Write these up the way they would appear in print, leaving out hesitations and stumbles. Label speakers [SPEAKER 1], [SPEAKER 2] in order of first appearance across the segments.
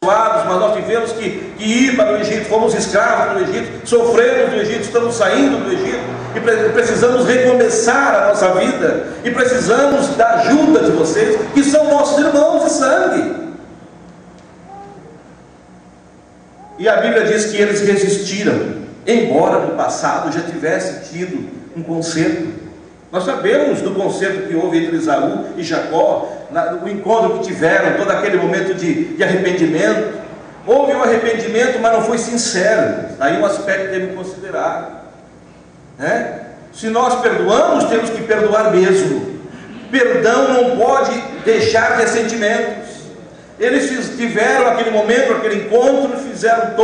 [SPEAKER 1] mas nós tivemos que ir para o Egito, fomos escravos do Egito, sofremos do Egito, estamos saindo do Egito e precisamos recomeçar a nossa vida e precisamos da ajuda de vocês, que são nossos irmãos de sangue. E a Bíblia diz que eles resistiram, embora no passado já tivesse tido um concerto. Nós sabemos do concerto que houve entre Esaú e Jacó, o encontro que tiveram, todo aquele momento de arrependimento. Houve um arrependimento, mas não foi sincero. Aí um aspecto que devemos considerar, né? Se nós perdoamos, temos que perdoar mesmo. Perdão não pode deixar ressentimentos. Eles tiveram aquele momento, aquele encontro, fizeram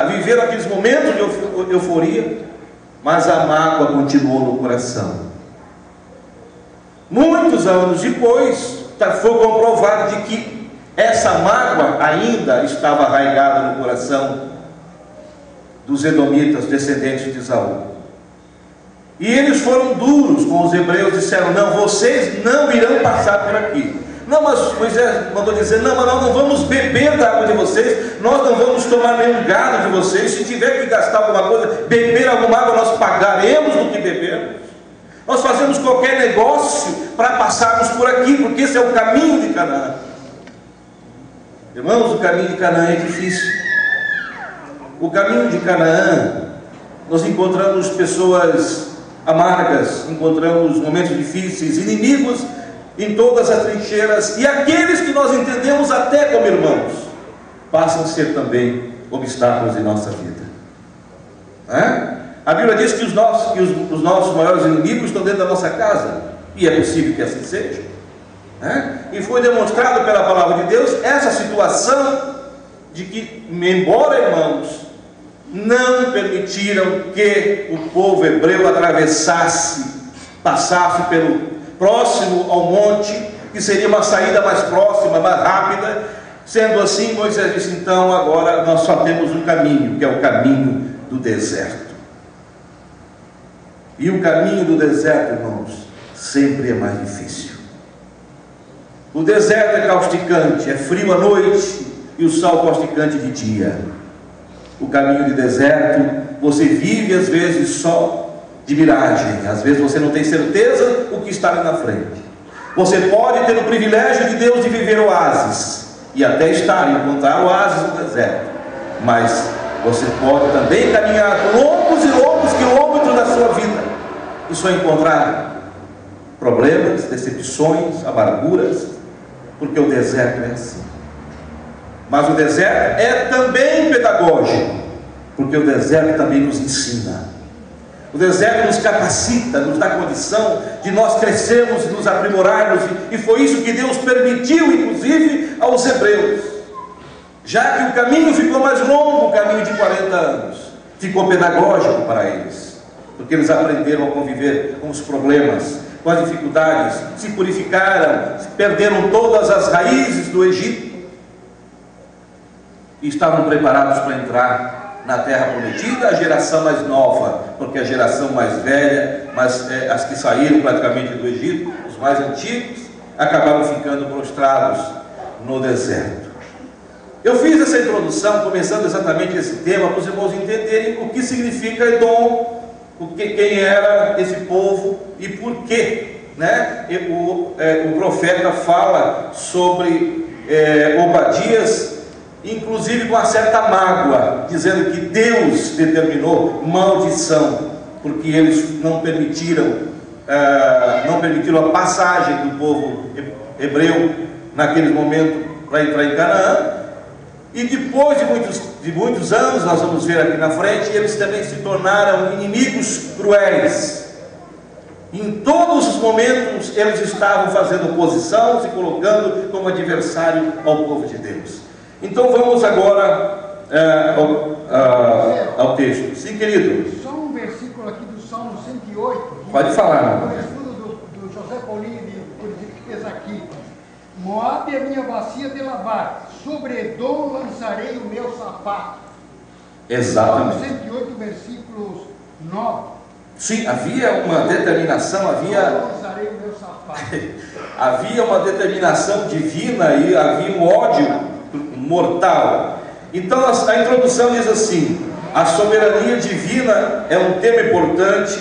[SPEAKER 1] viveram aqueles momentos de euforia, mas a mágoa continuou no coração. Muitos anos depois, foi comprovado de que essa mágoa ainda estava arraigada no coração dos edomitas, descendentes de Esaú. E eles foram duros com os hebreus, disseram: não, vocês não irão passar por aqui. Não, mas Moisés mandou dizer: não, mas nós não vamos beber da água de vocês, nós não vamos tomar nenhum gado de vocês. Se tiver que gastar alguma coisa, beber alguma água, nós pagaremos do que bebermos. Nós fazemos qualquer negócio para passarmos por aqui, porque esse é o caminho de Canaã. Irmãos, o caminho de Canaã é difícil. O caminho de Canaã, nós encontramos pessoas amargas, encontramos momentos difíceis, inimigos em todas as trincheiras, e aqueles que nós entendemos até como irmãos, passam a ser também obstáculos em nossa vida. A Bíblia diz que os nossos maiores inimigos estão dentro da nossa casa, e é possível que assim seja. E foi demonstrado pela palavra de Deus essa situação de que, embora irmãos, não permitiram que o povo hebreu passasse pelo próximo ao monte, que seria uma saída mais próxima, mais rápida. Sendo assim, Moisés disse: então agora nós só temos um caminho, que é o caminho do deserto. E o caminho do deserto, irmãos, sempre é mais difícil. O deserto é causticante, é frio à noite e o sol causticante de dia. O caminho de deserto, você vive às vezes só de miragem, às vezes você não tem certeza o que está ali na frente. Você pode ter o privilégio de Deus de viver oásis, e até encontrar oásis no deserto, mas você pode também caminhar longos e longos quilômetros da sua vida e só encontrar problemas, decepções, amarguras, porque o deserto é assim. Mas o deserto é também pedagógico, porque o deserto também nos ensina. O deserto nos capacita, nos dá condição de nós crescermos e nos aprimorarmos, e foi isso que Deus permitiu, inclusive, aos hebreus. Já que o caminho ficou mais longo, o caminho de 40 anos, ficou pedagógico para eles, porque eles aprenderam a conviver com os problemas, com as dificuldades, se purificaram, perderam todas as raízes do Egito, e estavam preparados para entrar na terra prometida, a geração mais nova, porque a geração mais velha, as que saíram praticamente do Egito, os mais antigos, acabaram ficando prostrados no deserto. Eu fiz essa introdução começando exatamente esse tema para os irmãos entenderem o que significa Edom, quem era esse povo e por quê, né? O profeta fala sobre Obadias, inclusive com uma certa mágoa, dizendo que Deus determinou maldição, porque eles não permitiram a passagem do povo hebreu naquele momento para entrar em Canaã. E depois de muitos anos, nós vamos ver aqui na frente, eles também se tornaram inimigos cruéis. Em todos os momentos eles estavam fazendo oposição, se colocando como adversário ao povo de Deus. Então vamos agora ao texto. Sim, querido.
[SPEAKER 2] Só um versículo aqui do Salmo 108.
[SPEAKER 1] Pode falar.
[SPEAKER 2] O estudo do José Paulinho que fez aqui. Moabe é minha bacia de lavar, sobre Edom lançarei o meu sapato.
[SPEAKER 1] Exatamente.
[SPEAKER 2] Salmo 108, versículos 9.
[SPEAKER 1] Sim, havia uma determinação, havia uma determinação divina, e havia um mortal. Então a introdução diz assim: a soberania divina é um tema importante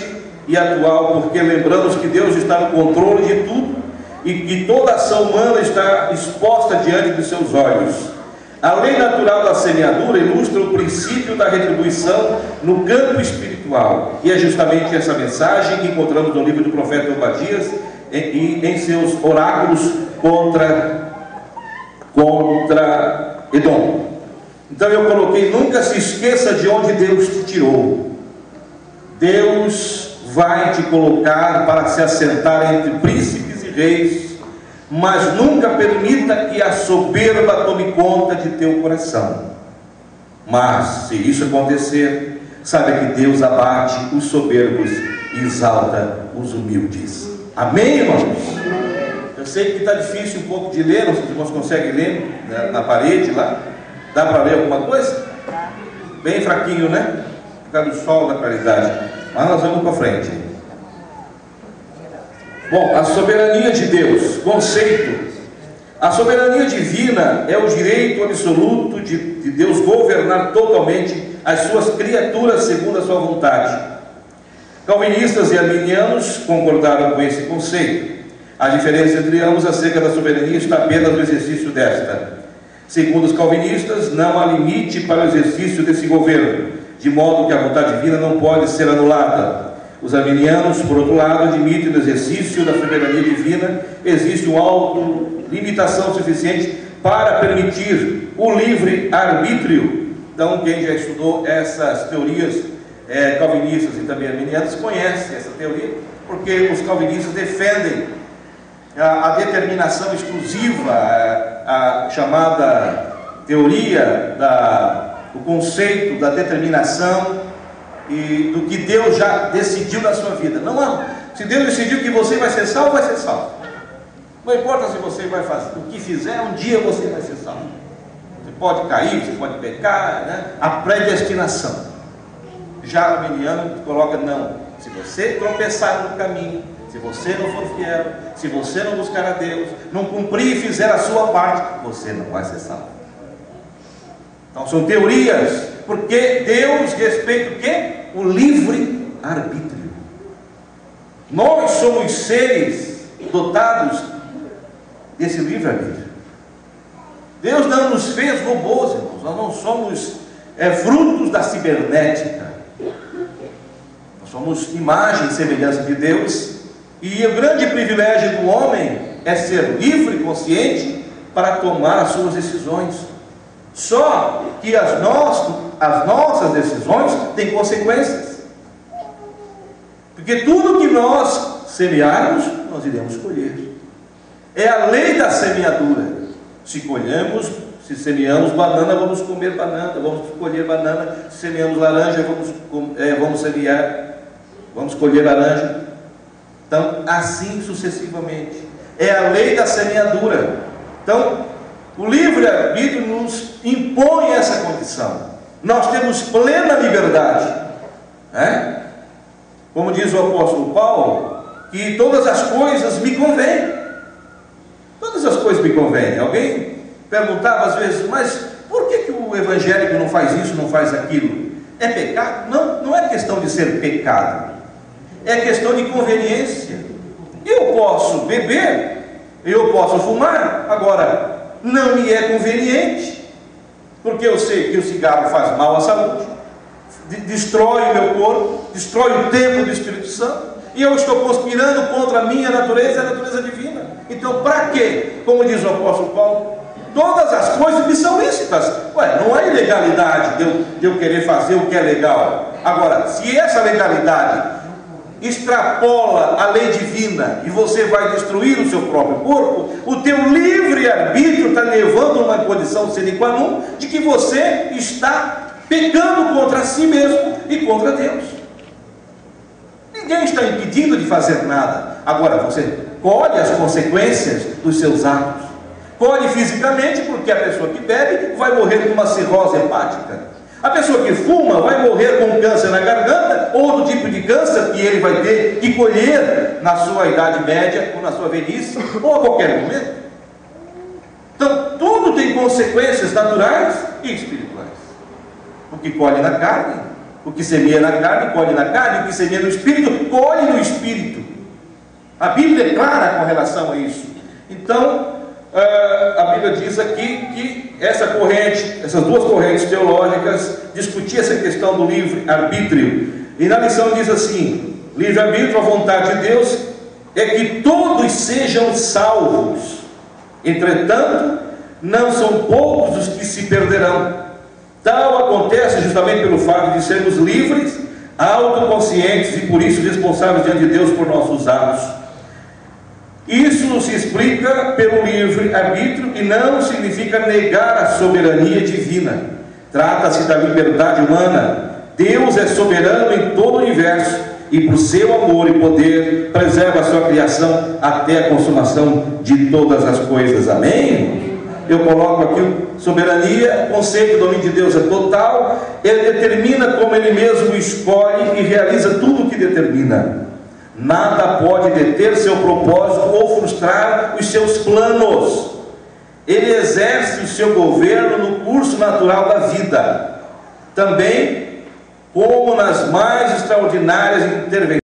[SPEAKER 1] e atual, porque lembramos que Deus está no controle de tudo e que toda ação humana está exposta diante dos seus olhos. A lei natural da semeadura ilustra o princípio da retribuição no campo espiritual, e é justamente essa mensagem que encontramos no livro do profeta Obadias e em seus oráculos contra Edom. Então eu coloquei: nunca se esqueça de onde Deus te tirou. Deus vai te colocar para se assentar entre príncipes e reis, mas nunca permita que a soberba tome conta de teu coração. Mas se isso acontecer, saiba que Deus abate os soberbos e exalta os humildes. Amém, irmãos? Eu sei que está difícil um pouco de ler, não sei se os irmãos conseguem ler, né, na parede lá. Dá para ler alguma coisa? Bem fraquinho, né? Por causa do sol, da claridade. Mas nós vamos para frente. Bom, a soberania de Deus, conceito. A soberania divina é o direito absoluto de Deus governar totalmente as suas criaturas segundo a sua vontade. Calvinistas e arminianos concordaram com esse conceito. A diferença entre ambos acerca da soberania está apenas no exercício desta. Segundo os calvinistas, não há limite para o exercício desse governo, de modo que a vontade divina não pode ser anulada. Os arminianos, por outro lado, admitem que no exercício da soberania divina existe uma autolimitação suficiente para permitir o livre arbítrio. Então, quem já estudou essas teorias calvinistas e também arminianas conhece essa teoria, porque os calvinistas defendem a determinação exclusiva, a chamada teoria o conceito da determinação e do que Deus já decidiu na sua vida. Não há, se Deus decidiu que você vai ser salvo, vai ser salvo. Não importa se você vai fazer o que fizer, um dia você vai ser salvo. Você pode cair, você pode pecar, né? A predestinação. Já o arminiano coloca: não, se você tropeçar no caminho, se você não for fiel, se você não buscar a Deus, não cumprir e fizer a sua parte, você não vai ser salvo. Então são teorias, porque Deus respeita o quê? O livre arbítrio. Nós somos seres dotados desse livre arbítrio. Deus não nos fez robôs, irmãos. Nós não somos frutos da cibernética. Nós somos imagem e semelhança de Deus. E o grande privilégio do homem é ser livre e consciente para tomar as suas decisões. Só que as nossas decisões têm consequências. Porque tudo que nós semearmos, nós iremos colher. É a lei da semeadura. Se semeamos banana, vamos comer banana, vamos colher banana. Se semeamos laranja, vamos colher laranja. Então, assim sucessivamente. É a lei da semeadura. Então, o livre-arbítrio nos impõe essa condição. Nós temos plena liberdade. Como diz o apóstolo Paulo, que todas as coisas me convêm. Todas as coisas me convêm. Alguém perguntava às vezes: mas por que o evangélico não faz isso, não faz aquilo? É pecado? Não, não é questão de ser pecado. É questão de conveniência. Eu posso beber, eu posso fumar, agora não me é conveniente, porque eu sei que o cigarro faz mal à saúde, destrói o meu corpo, destrói o templo do Espírito Santo, e eu estou conspirando contra a minha natureza e a natureza divina. Então, para quê? Como diz o apóstolo Paulo, todas as coisas me são lícitas. Não há ilegalidade de eu querer fazer o que é legal. Agora, se essa legalidade extrapola a lei divina e você vai destruir o seu próprio corpo, o teu livre-arbítrio está levando a uma condição sine qua non de que você está pecando contra si mesmo e contra Deus. Ninguém está impedindo de fazer nada. Agora, você colhe as consequências dos seus atos. Colhe fisicamente, porque a pessoa que bebe vai morrer com uma cirrose hepática. A pessoa que fuma vai morrer com câncer na garganta, ou outro tipo de câncer que ele vai ter que colher na sua idade média, ou na sua velhice, ou a qualquer momento. Então, tudo tem consequências naturais e espirituais. O que colhe na carne, o que semeia na carne, colhe na carne, o que semeia no espírito, colhe no espírito. A Bíblia é clara com relação a isso. Então, a Bíblia diz aqui que essas duas correntes teológicas discutiam essa questão do livre-arbítrio. E na lição diz assim: livre-arbítrio, a vontade de Deus é que todos sejam salvos. Entretanto, não são poucos os que se perderão. Tal acontece justamente pelo fato de sermos livres, autoconscientes e por isso responsáveis diante de Deus por nossos atos. Isso se explica pelo livre-arbítrio e não significa negar a soberania divina. Trata-se da liberdade humana. Deus é soberano em todo o universo e por seu amor e poder preserva a sua criação até a consumação de todas as coisas. Amém? Eu coloco aqui soberania, o conceito do domínio de Deus é total. Ele determina como Ele mesmo escolhe e realiza tudo o que determina. Nada pode deter seu propósito ou frustrar os seus planos. Ele exerce o seu governo no curso natural da vida, também como nas mais extraordinárias intervenções